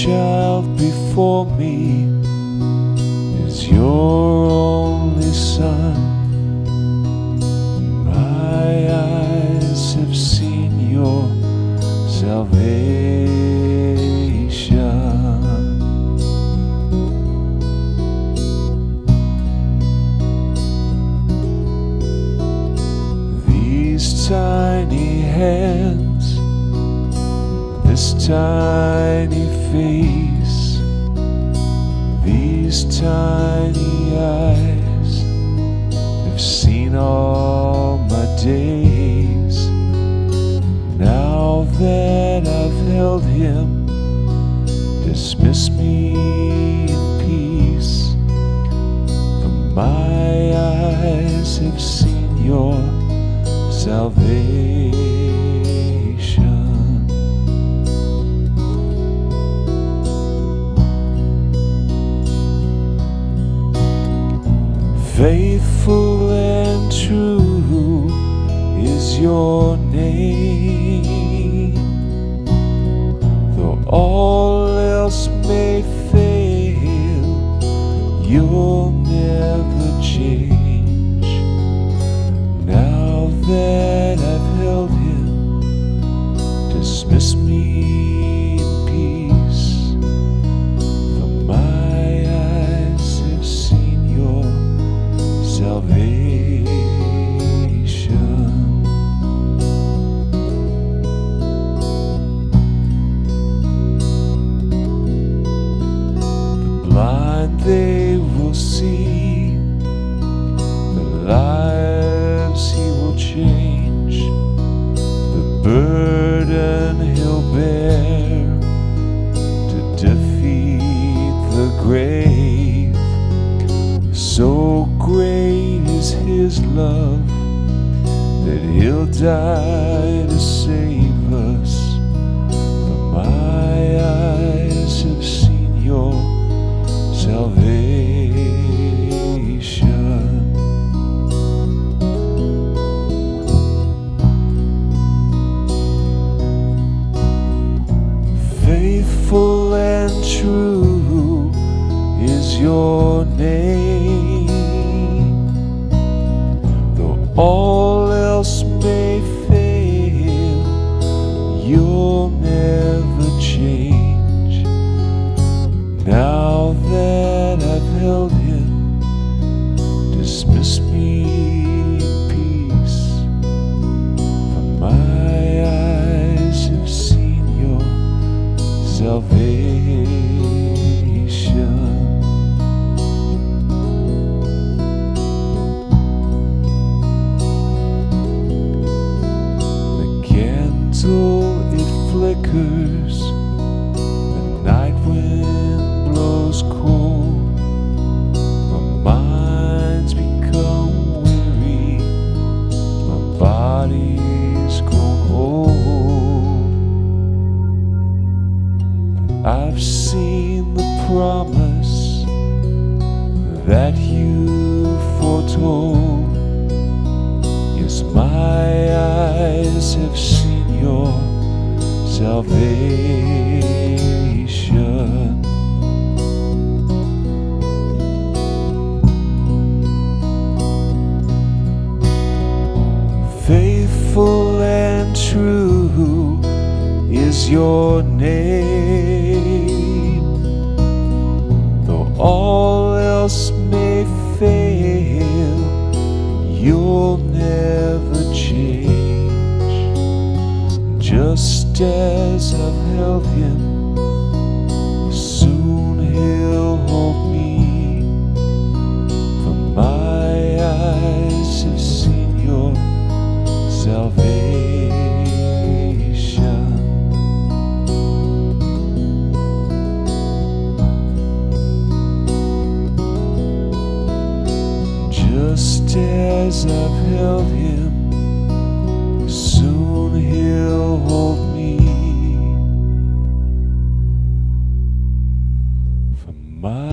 child before me is your only son. My eyes have seen your salvation. These tiny hands, this tiny face, these tiny eyes have seen all my days. Now that I've held him, dismiss me in peace, for my eyes have seen your salvation. Faithful and true is your name, though all else may fail, you'll never change. Now that I've held him, dismiss me in peace, for my eyes have seen your salvation. The blind they will see, the lives he will change, the burden he'll bear to defeat the grave. So great is his love that he'll die to save us, for my eyes have seen your salvation. Faithful and true is your name, though all else may fail, you'll never change. Now that I've held him, dismiss me in peace, for my eyes have seen your salvation. It flickers, the night wind blows cold, my mind's become weary, my body's grown old. I've seen the promise that you foretold. Yes, my eyes have seen your salvation. Faithful and true is your name, though all else may fail, you'll never change. Just as I've held him, soon he'll hold me, for my eyes have seen your salvation. Just as I've held him, soon he'll hold me, for my